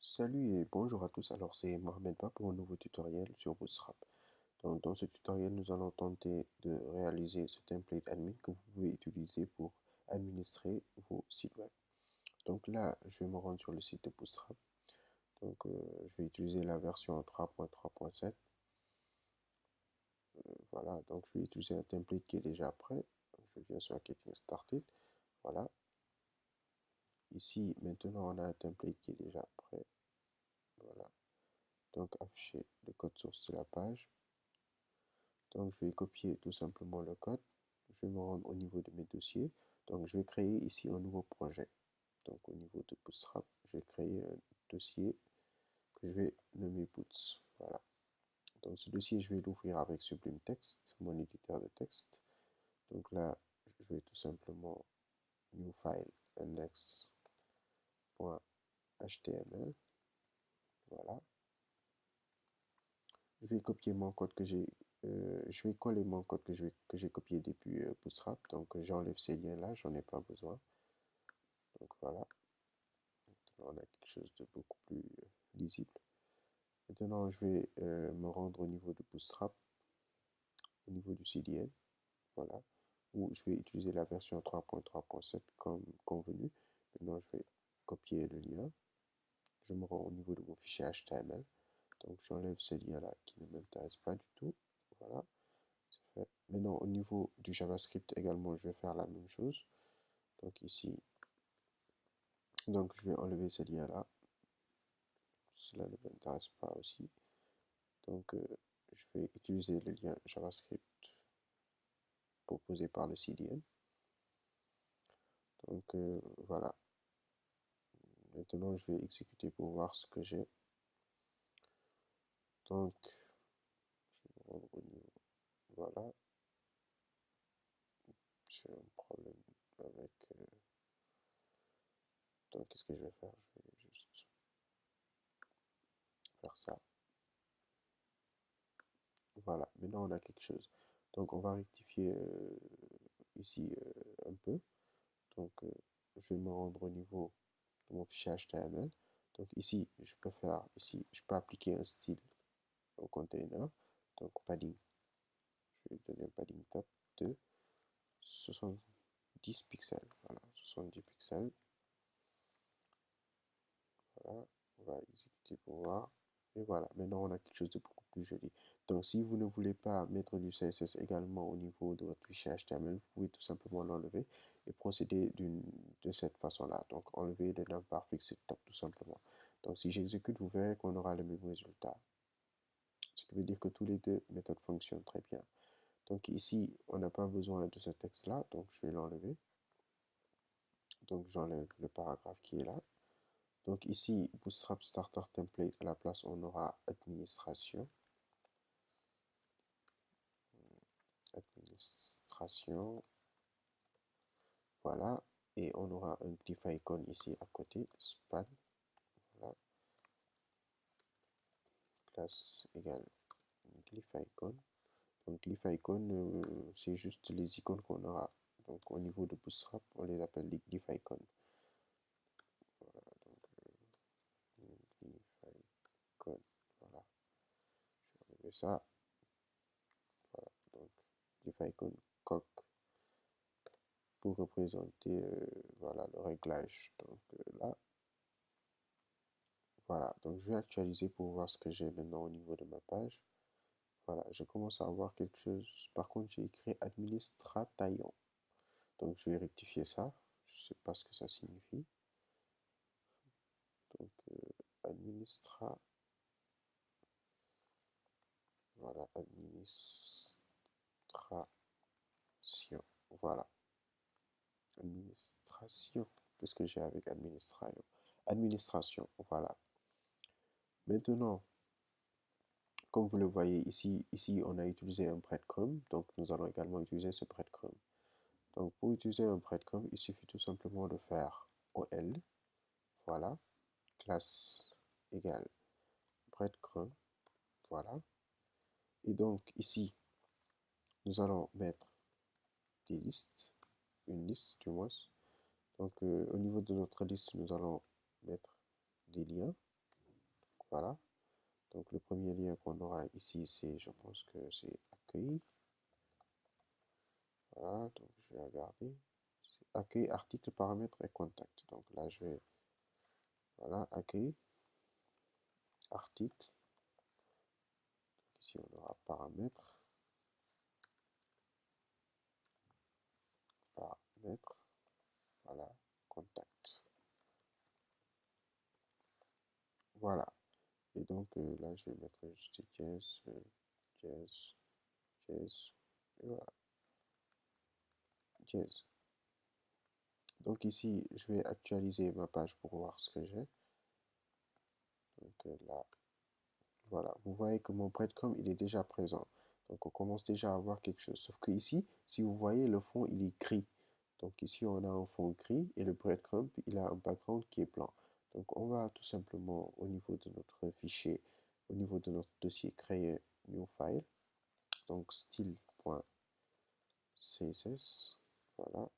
Salut et bonjour à tous, alors c'est Mohamed Ba pour un nouveau tutoriel sur Bootstrap. Donc, dans ce tutoriel, nous allons tenter de réaliser ce template admin que vous pouvez utiliser pour administrer vos sites web. Donc là, je vais me rendre sur le site de Bootstrap. Donc, je vais utiliser la version 3.3.7. Voilà, donc je vais utiliser un template qui est déjà prêt. Je viens sur Getting Started. Voilà. Ici, maintenant, on a un template qui est déjà prêt. Voilà. Donc, afficher le code source de la page. Donc, je vais copier tout simplement le code. Je vais me rendre au niveau de mes dossiers. Donc, je vais créer ici un nouveau projet. Donc, au niveau de Bootstrap, je vais créer un dossier que je vais nommer Boots. Voilà. Donc, ce dossier, je vais l'ouvrir avec Sublime Text, mon éditeur de texte. Donc là, je vais tout simplement New File index.html. Voilà. Je vais copier mon code je vais coller mon code que j'ai copié depuis Bootstrap. Donc j'enlève ces liens-là, j'en ai pas besoin. Donc voilà, on a quelque chose de beaucoup plus lisible. Maintenant, je vais me rendre au niveau de Bootstrap, au niveau du CDN, voilà, où je vais utiliser la version 3.3.7 comme convenu. Maintenant, je vais copier le lien. Je me rends au niveau de mon fichier HTML. Donc j'enlève ce lien-là qui ne m'intéresse pas du tout. Voilà. Fait. Maintenant, au niveau du JavaScript également, je vais faire la même chose. Donc ici, donc je vais enlever ce lien-là. Cela ne m'intéresse pas aussi. Donc je vais utiliser le lien JavaScript proposé par le CDN. Donc voilà. Maintenant, je vais exécuter pour voir ce que j'ai. Donc, je vais rendre au niveau. Voilà. J'ai un problème avec. Donc, qu'est-ce que je vais faire? Je vais juste faire ça. Voilà, maintenant on a quelque chose. Donc on va rectifier ici un peu. Donc je vais me rendre au niveau de mon fichier HTML. Donc ici, je peux faire, ici, je peux appliquer un style au container. Donc padding, je vais donner un padding top de 70 pixels. Voilà, 70 pixels. Voilà, on va exécuter pour voir. Et voilà, maintenant on a quelque chose de beaucoup plus joli. Donc si vous ne voulez pas mettre du CSS également au niveau de votre fichier HTML, vous pouvez tout simplement l'enlever et procéder de cette façon-là. Donc enlever le navbar fixed top tout simplement. Donc si j'exécute, vous verrez qu'on aura le même résultat. Ce qui veut dire que tous les deux méthodes fonctionnent très bien. Donc ici, on n'a pas besoin de ce texte-là, donc je vais l'enlever. Donc j'enlève le paragraphe qui est là. Donc ici, Bootstrap Starter Template, à la place, on aura administration. Administration. Voilà. Et on aura un glyph icon ici à côté, span. Voilà. Classe égale glyph icon. Donc glyph icon, c'est juste les icônes qu'on aura. Donc au niveau de Bootstrap, on les appelle les glyph icons. Voilà. Donc glyph icon. Voilà. Je vais enlever ça. Voilà. Donc glyph icon coq pour représenter voilà, le réglage. Donc là, voilà. Donc je vais actualiser pour voir ce que j'ai maintenant au niveau de ma page. Voilà, je commence à avoir quelque chose. Par contre, j'ai écrit administration. Donc je vais rectifier ça. Je ne sais pas ce que ça signifie. Donc administration. Voilà, administration. Voilà. Administration. Qu'est-ce que j'ai avec administration? Administration. Voilà. Maintenant, comme vous le voyez ici on a utilisé un breadcrumb, donc nous allons également utiliser ce breadcrumb. Donc pour utiliser un breadcrumb, il suffit tout simplement de faire OL, voilà, classe égale breadcrumb, voilà. Et donc ici, nous allons mettre des listes, une liste du moins. Donc au niveau de notre liste, nous allons mettre des liens, Voilà. Donc le premier lien qu'on aura ici, c'est, je pense que c'est accueil. Voilà, donc je vais regarder. Accueil, article, paramètres et contact. Donc là, je vais, voilà, accueil, article. Ici, on aura paramètres, paramètres, voilà, contact. Voilà. Et donc là, je vais mettre juste jazz, jazz, jazz, et voilà, jazz. Donc ici, je vais actualiser ma page pour voir ce que j'ai. Donc là, voilà, vous voyez que mon breadcrumb, il est déjà présent. Donc on commence déjà à avoir quelque chose. Sauf que ici, si vous voyez, le fond, il est gris. Donc ici, on a un fond gris et le breadcrumb, il a un background qui est blanc. Donc on va tout simplement, au niveau de notre fichier, au niveau de notre dossier, créer new file. Donc style.css. Voilà.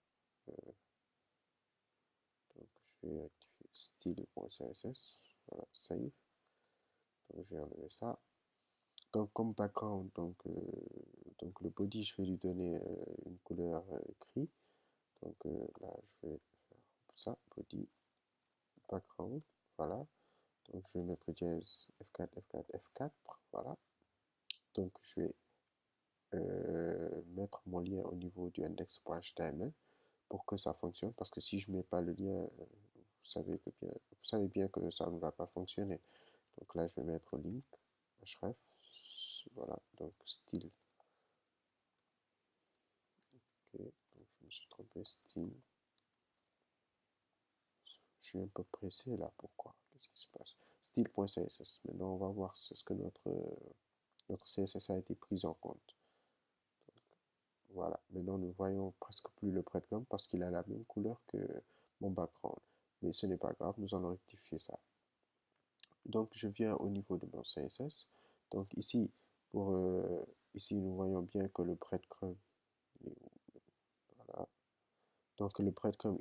Donc je vais activer style.css. Voilà, save. Donc je vais enlever ça. Donc comme background, donc le body, je vais lui donner une couleur gris. Donc là, je vais faire ça, body, background, voilà. Donc je vais mettre jazz F4, F4, F4, voilà. Donc je vais mettre mon lien au niveau du index.html pour que ça fonctionne, parce que si je mets pas le lien, vous savez bien que ça ne va pas fonctionner. Donc là, je vais mettre link, href, voilà, donc style. Ok, donc je me suis trompé, style. Je suis un peu pressé là, pourquoi? Qu'est-ce qui se passe? Style.css. Maintenant, on va voir ce que notre CSS a été pris en compte. Voilà, maintenant nous voyons presque plus le breadcrumb parce qu'il a la même couleur que mon background. Mais ce n'est pas grave, nous allons rectifier ça. Donc je viens au niveau de mon CSS. Donc ici, ici nous voyons bien que le breadcrumb, voilà. Donc le breadcrumb,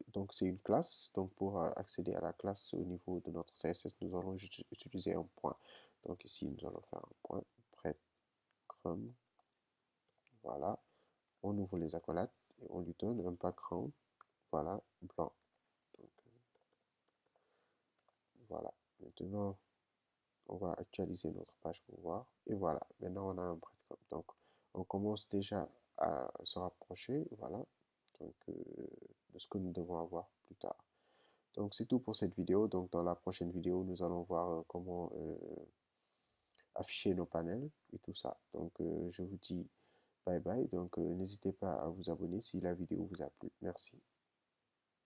donc c'est une classe. Donc pour accéder à la classe au niveau de notre CSS, nous allons utiliser un point. Donc ici, nous allons faire un point breadcrumb. Voilà. On ouvre les accolades et on lui donne un background. Voilà, blanc. Donc voilà. Maintenant, on va actualiser notre page pour voir. Et voilà. Maintenant, on a un breadcrumb. Donc on commence déjà à se rapprocher. Voilà. Donc de ce que nous devons avoir plus tard. Donc c'est tout pour cette vidéo. Donc dans la prochaine vidéo, nous allons voir comment afficher nos panels et tout ça. Donc je vous dis bye bye. Donc n'hésitez pas à vous abonner si la vidéo vous a plu. Merci.